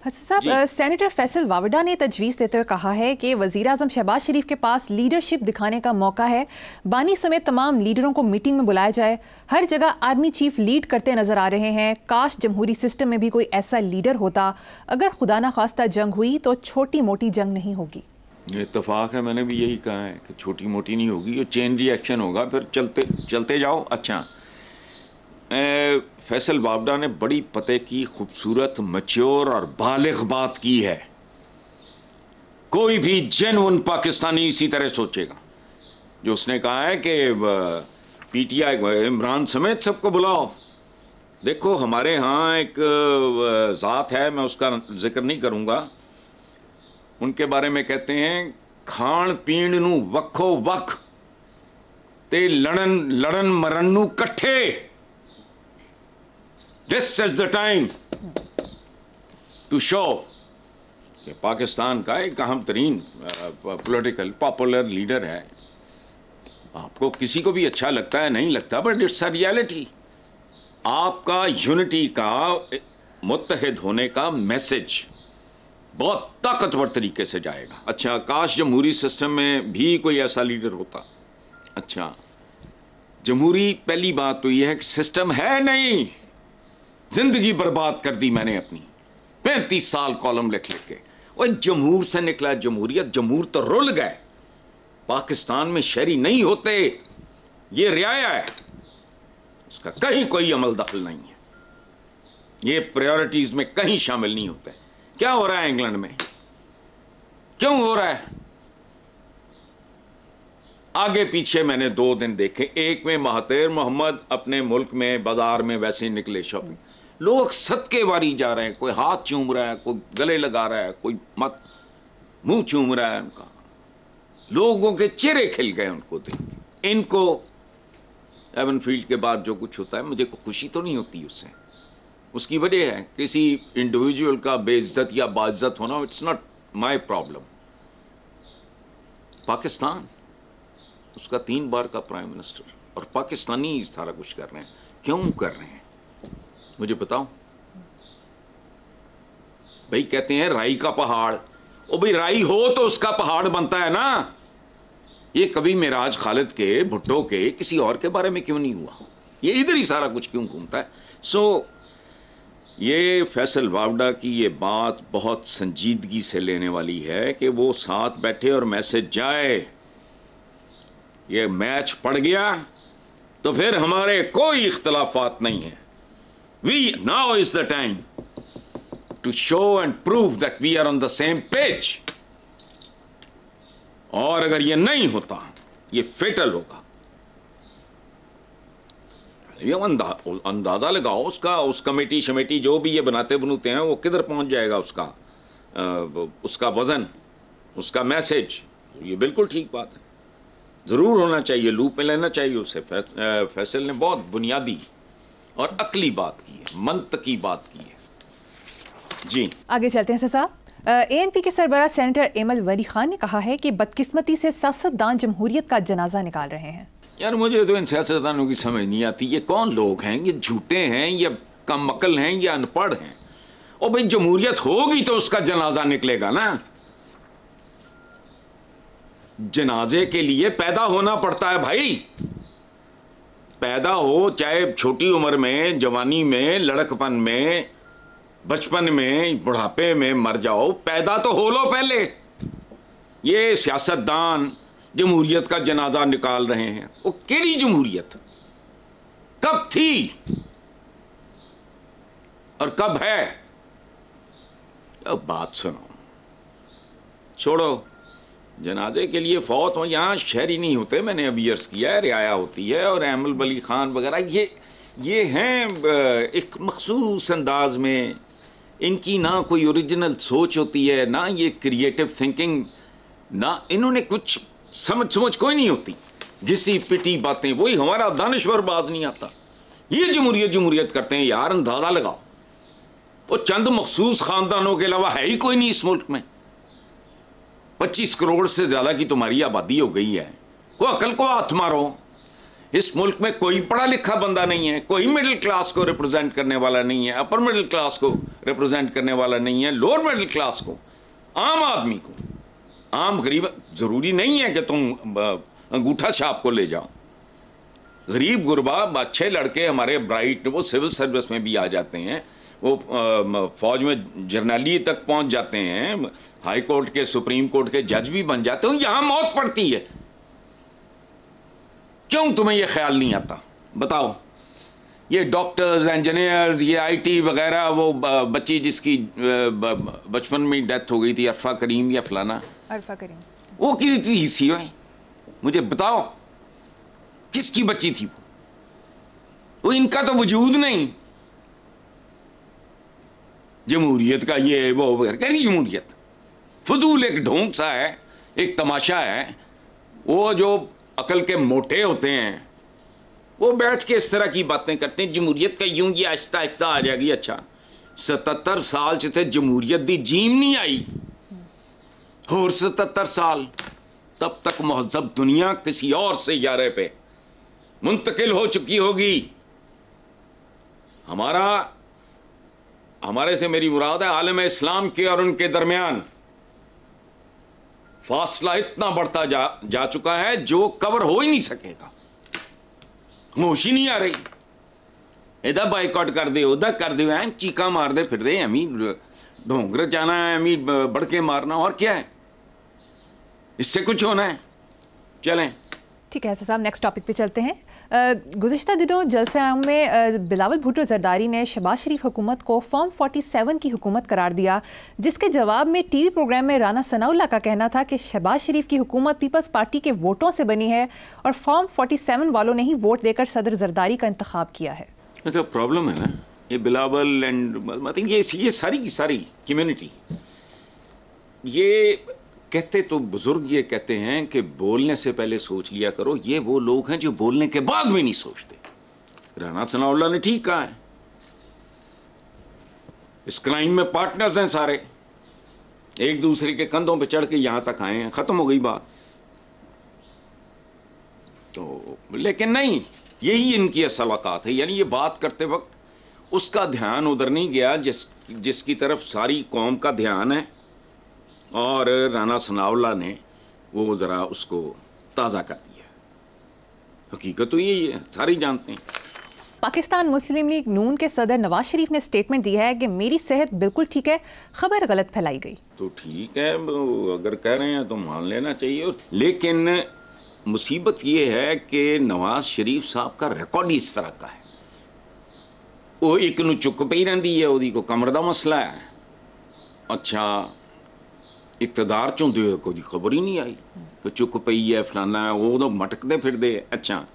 हसन साहब, सेनेटर फैसल वावडा ने तजवीज़ देते हुए कहा है कि वज़ीर-ए-आज़म शहबाज शरीफ के पास लीडरशिप दिखाने का मौका है। बानी समेत तमाम लीडरों को मीटिंग में बुलाया जाए। हर जगह आर्मी चीफ लीड करते नजर आ रहे हैं। काश जमहूरी सिस्टम में भी कोई ऐसा लीडर होता। अगर खुदा ना खास्ता जंग हुई तो छोटी मोटी जंग नहीं होगी। इत्तेफाक है, मैंने भी यही कहा है कि छोटी मोटी नहीं होगी, ये चेन रिएक्शन होगा, फिर चलते जाओ। अच्छा, फैसल वावडा ने बड़ी पते की खूबसूरत, मैच्योर और बालिग बात की है। कोई भी जेन्युइन पाकिस्तानी इसी तरह सोचेगा। जो उसने कहा है कि पीटीआई इमरान समेत सबको बुलाओ। देखो, हमारे यहाँ एक ज़ात है, मैं उसका जिक्र नहीं करूँगा, उनके बारे में कहते हैं, खाण पीण नू वक्खो वक्ख ते लड़न मरण नू कट्ठे। This is the time to show कि पाकिस्तान का एक अहम तरीन पॉलिटिकल पॉपुलर लीडर है। आपको किसी को भी अच्छा लगता है, नहीं लगता, बट इट्स अ रियलिटी। आपका यूनिटी का, मुत्तहिद होने का मैसेज बहुत ताकतवर तरीके से जाएगा। अच्छा, काश जमहूरी सिस्टम में भी कोई ऐसा लीडर होता। अच्छा, जमहूरी, पहली बात तो यह है कि सिस्टम है नहीं। जिंदगी बर्बाद कर दी मैंने अपनी, 35 साल कॉलम लिख के। और जमहूर से निकला जमहूरियत। जमहूर तो रुल गए। पाकिस्तान में शहरी नहीं होते, ये रियाया है, इसका कहीं कोई अमल दखल नहीं है। ये प्रायोरिटीज में कहीं शामिल नहीं होते। क्या हो रहा है इंग्लैंड में? क्यों हो रहा है? आगे पीछे मैंने 2 दिन देखे। एक में महातिर मोहम्मद अपने मुल्क में बाजार में वैसे ही निकले शॉपिंग, लोग सदके वारी जा रहे हैं, कोई हाथ चूम रहा है, कोई गले लगा रहा है, कोई मत मुंह चूम रहा है उनका। लोगों के चेहरे खिल गए उनको देख के। इनको एवनफील्ड के बाद जो कुछ होता है, मुझे को खुशी तो नहीं होती उससे। उसकी वजह है किसी इंडिविजुअल का बेइज्जत या बाइज्जत होना, it's not my problem. Pakistan, उसका 3 बार का प्राइम मिनिस्टर, और पाकिस्तानी सारा कुछ कर रहे हैं। क्यों कर रहे हैं मुझे बताओ भाई। कहते हैं राई का पहाड़, ओ भाई राई हो तो उसका पहाड़ बनता है ना। ये कभी मिराज खालिद के, भुट्टो के, किसी और के बारे में क्यों नहीं हुआ? ये इधर ही सारा कुछ क्यों घूमता है? ये फैसल वावडा की ये बात बहुत संजीदगी से लेने वाली है कि वो साथ बैठे और मैसेज जाए। ये मैच पड़ गया तो फिर हमारे कोई इख्तलाफात नहीं है। We now is the time to show and prove that we are on the same page. और अगर ये नहीं होता, ये फेटल होगा। ये अंदाजा लगाओ उसका, उस कमेटी शमेटी जो भी ये बनाते बनूते हैं, वो किधर पहुंच जाएगा उसका वजन, उसका मैसेज। ये बिल्कुल ठीक बात है, जरूर होना चाहिए, लूप में लेना चाहिए उसे। फैसल ने बहुत बुनियादी और अकली बात की है, मंतकी बात की है। जी आगे चलते हैं साहब। ANP के सरबराह सेनेटर एमल वली खान ने कहा है कि बदकिस्मती से सियासतदान जमहूरियत का जनाजा निकाल रहे हैं। यार, मुझे तो इन सियासतदानों की समझ नहीं आती, ये कौन लोग हैं? ये झूठे हैं या कम अकल हैं या अनपढ़ हैं? और भाई जमहूरियत होगी तो उसका जनाजा निकलेगा ना। जनाजे के लिए पैदा होना पड़ता है भाई। पैदा हो, चाहे छोटी उम्र में, जवानी में, लड़कपन में, बचपन में, बुढ़ापे में मर जाओ, पैदा तो हो लो पहले। ये सियासतदान जमहूरियत का जनाजा निकाल रहे हैं। वो केड़ी जमहूरियत? कब थी और कब है? अब बात सुनो, छोड़ो। जनाजे के लिए फौत हो, यहाँ शहरी नहीं होते, मैंने अभी अर्ज किया है, रियाया होती है। और एमल वली खान वगैरह ये हैं एक मखसूस अंदाज में। इनकी ना कोई ओरिजिनल सोच होती है, ना ये क्रिएटिव थिंकिंग, ना इन्होंने कुछ समझ कोई नहीं होती। घिसी पिटी बातें, वही हमारा दानिश्वर बाज नहीं आता। ये जमहूरियत करते हैं यार, अंदाजा लगाओ। वो चंद मखसूस खानदानों के अलावा है ही कोई नहीं इस मुल्क में। 25 करोड़ से ज्यादा की तुम्हारी आबादी हो गई है। को अकल को हाथ मारो। इस मुल्क में कोई पढ़ा लिखा बंदा नहीं है, कोई मिडिल क्लास को रिप्रेजेंट करने वाला नहीं है, अपर मिडिल क्लास को रिप्रेजेंट करने वाला नहीं है, लोअर मिडिल क्लास को, आम आदमी को, आम गरीब। ज़रूरी नहीं है कि तुम अंगूठा छाप को ले जाओ। गरीब गुरबा अच्छे लड़के हमारे ब्राइट, वो सिविल सर्विस में भी आ जाते हैं, वो फौज में जर्नैली तक पहुंच जाते हैं, हाई कोर्ट के सुप्रीम कोर्ट के जज भी बन जाते हैं। यहां मौत पड़ती है। क्यों तुम्हें यह ख्याल नहीं आता? बताओ। ये डॉक्टर्स, इंजीनियर्स, ये आईटी वगैरह, वो बच्ची जिसकी बचपन में डेथ हो गई थी, अरफा करीम या फलाना, अरफा करीम, वो की थी सी है? मुझे बताओ किसकी बच्ची थी वो? इनका तो वजूद नहीं। जमहूरियत का ये वो कहीं जमहूरियत फजूल एक ढोंग सा है, एक तमाशा है। वो जो अकल के मोटे होते हैं वो बैठ के इस तरह की बातें करते हैं, जमहूरियत का यूं ये आहिस्ता आहिस्ता आ जाएगी। अच्छा 77 साल च थे जमहूरियत दी जीम नहीं आई, और 77 साल तब तक महजब दुनिया किसी और सैयारे पे मुंतकिल हो चुकी होगी। हमारे से मेरी मुराद है आलम इस्लाम के और उनके दरमियान फासला इतना बढ़ता जा चुका है जो कवर हो ही नहीं सकेगा। होश ही नहीं आ रही। इधर बाइकआउट कर दे, उधर कर दे, चीका मार दे फिर दे, अमी ढोंगर जाना है, अमी बढ़के मारना, और क्या है? इससे कुछ होना है? चलें। ठीक है साहब, नेक्स्ट टॉपिक पे चलते हैं। गुज़िश्ता दिनों जलसे आम में बिलावल भुट्टो जरदारी ने शहबाज शरीफ हुकूमत को फॉर्म 47 की हुकूमत करार दिया, जिसके जवाब में टीवी प्रोग्राम में राना सनाउल्लाह का कहना था कि शहबाज शरीफ की हुकूमत पीपल्स पार्टी के वोटों से बनी है और फॉर्म 47 वालों ने ही वोट देकर सदर जरदारी का इंतखाब किया है। तो प्रॉब्लम है ना, ये बिलावल एंड मतलब ये सारी कम्युनिटी, ये कहते तो बुजुर्ग ये कहते हैं कि बोलने से पहले सोच लिया करो। ये वो लोग हैं जो बोलने के बाद भी नहीं सोचते। राना सनाउल्लाह ने ठीक कहा है, इस क्राइम में पार्टनर्स हैं सारे, एक दूसरे के कंधों पे चढ़ के यहां तक आए हैं, खत्म हो गई बात। तो लेकिन नहीं, यही इनकी असल औकात है। यानी ये बात करते वक्त उसका ध्यान उधर नहीं गया जिसकी तरफ सारी कौम का ध्यान है, और राना सनाउल्लाह ने वो ज़रा उसको ताज़ा कर दिया। हकीकत तो यही है, सारे जानते हैं। पाकिस्तान मुस्लिम लीग नून के सदर नवाज शरीफ ने स्टेटमेंट दिया है कि मेरी सेहत बिल्कुल ठीक है, खबर गलत फैलाई गई। तो ठीक है, अगर कह रहे हैं तो मान लेना चाहिए। लेकिन मुसीबत ये है कि नवाज शरीफ साहब का रिकॉर्ड ही इस तरह का है। वो एक नू चुक पई रहिंदी है, ओदी को कमर दा मसला है। अच्छा इकतदार चों दे कोई खबर ही नहीं आई तो चुक पई है, फलाना है, वो तो मटकते फिर दे। अच्छा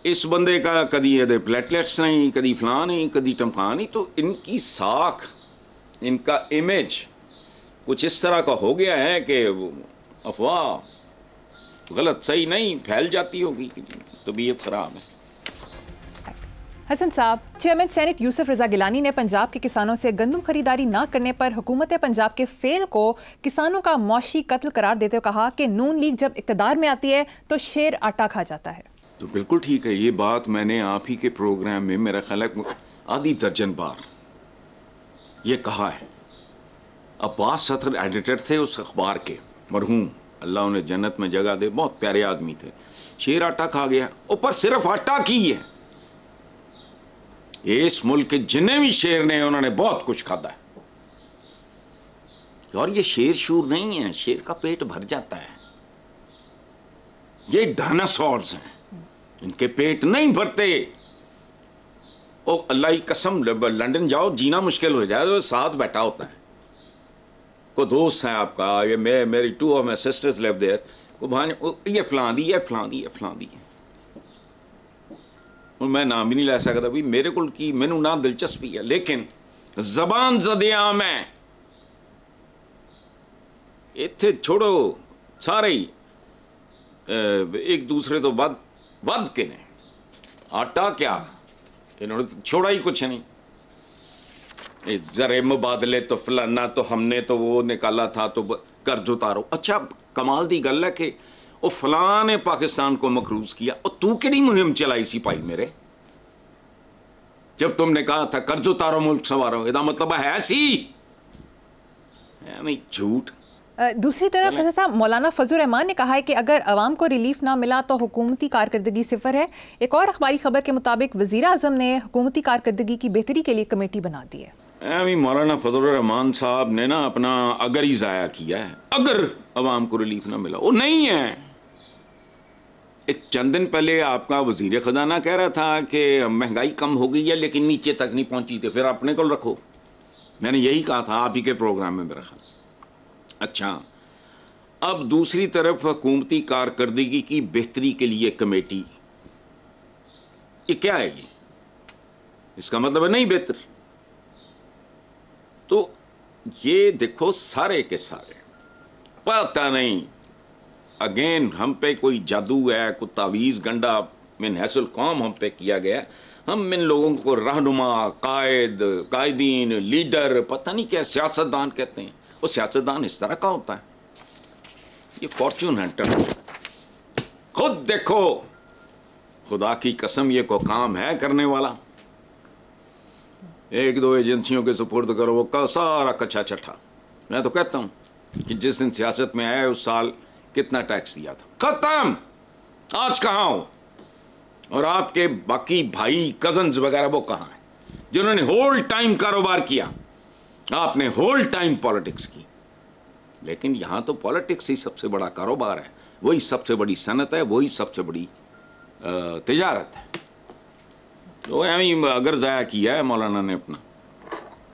इस बंदे का कदी ये प्लेटलेट्स नहीं, कदी फलां नहीं, कदी टमका नहीं। तो इनकी साख, इनका इमेज कुछ इस तरह का हो गया है कि अफवाह गलत सही नहीं फैल जाती होगी, तबीयत खराब है। हसन साहब, चेयरमैन सेनेट यूसुफ रजा गिलानी ने पंजाब के किसानों से गंदम खरीदारी ना करने पर हुकूमत पंजाब के फेल को किसानों का मौशी कत्ल करार देते हुए कहा कि नून लीग जब इक़्तिदार में आती है तो शेर आटा खा जाता है। तो बिल्कुल ठीक है, ये बात मैंने आप ही के प्रोग्राम में मेरा ख्याल है आधी दर्जन बार ये कहा है। अब्बास सतर एडिटर थे उस अखबार के, मरहूम, अल्लाह उन्हें जन्नत में जगह दे, बहुत प्यारे आदमी थे। शेर आटा खा गया, ऊपर सिर्फ आटा की है। इस मुल्क के जिन्हें भी शेर ने उन्होंने बहुत कुछ खादा है, और ये शेर शूर नहीं है, शेर का पेट भर जाता है। ये डायनासोर्स हैं, इनके पेट नहीं भरते। ओ अल्लाह की कसम, लंदन जाओ जीना मुश्किल हो जाए तो साथ बैठा होता है। को दोस्त है आपका, ये मेरी 2 of my sisters live there, को भाने ये फलां दी है, फलां दी है, फलां दी है, और मैं नाम भी नहीं लै सकता भी मेरे को की मैनू ना दिलचस्पी है। लेकिन जबान जदियाम है, इत्थे छोड़ो सारे ही एक दूसरे तो बद के ने। आटा क्या, इन्होंने छोड़ा ही कुछ नहीं। जरे मुबादले तो फलाना तो हमने तो वो निकाला था तो कर्ज उतारो। अच्छा कमाल दी गल है कि वो फलां ने पाकिस्तान को मकरूज किया, और तू केड़ी मुहिम चलाई सी भाई मेरे, जब तुमने कहा था कर्ज उतारो मुल्क संवारो, इसका मतलब है सी नहीं झूठ। दूसरी तरफ फैसल साहब, मौलाना फजल रहमान ने कहा है कि अगर अवाम को रिलीफ ना मिला तो हुकूमती कारकर्दगी सिफर है। एक और अखबारी खबर के मुताबिक वज़ीर आज़म ने हुकूमती कारकर्दगी की बेहतरी के लिए कमेटी बना दी है। मौलाना फजल रहमान साहब ने ना अपना अगर ही ज़ाया किया है, अगर अवाम को रिलीफ ना मिला, वो नहीं है। एक चंद दिन पहले आपका वजीर खजाना कह रहा था कि महंगाई कम हो गई है लेकिन नीचे तक नहीं पहुंची, थी फिर अपने को रखो, मैंने यही कहा था आप ही के प्रोग्राम में मेरा ख्याल। अच्छा, अब दूसरी तरफ हुकूमती कारकर्दगी की बेहतरी के लिए कमेटी, ये क्या है? ये इसका मतलब है नहीं बेहतर। तो ये देखो सारे के सारे पता नहीं अगेन हम पे कोई जादू है, कोई तावीज़ गंडा मिन हैसुल कौम हम पे किया गया। हम इन लोगों को रहनुमा, कायद, कायदीन, लीडर, पता नहीं क्या सियासतदान कहते हैं। वो सियासतदान इस तरह का होता है, ये फॉर्चून हंटर। खुद देखो, खुदा की कसम ये को काम है करने वाला। एक दो एजेंसियों के सुपुर्द करो, वो का सारा कच्चा छठा। मैं तो कहता हूँ कि जिस दिन सियासत में आया उस साल कितना टैक्स दिया था, खत्म। आज कहाँ हो? और आपके बाकी भाई कजन्स वगैरह वो कहाँ हैं जिन्होंने होल टाइम कारोबार किया? आपने होल टाइम पॉलिटिक्स की। लेकिन यहाँ तो पॉलिटिक्स ही सबसे बड़ा कारोबार है, वही सबसे बड़ी सनत है, वही सबसे बड़ी तिजारत है। तो अगर ज़ाया किया है मौलाना ने अपना।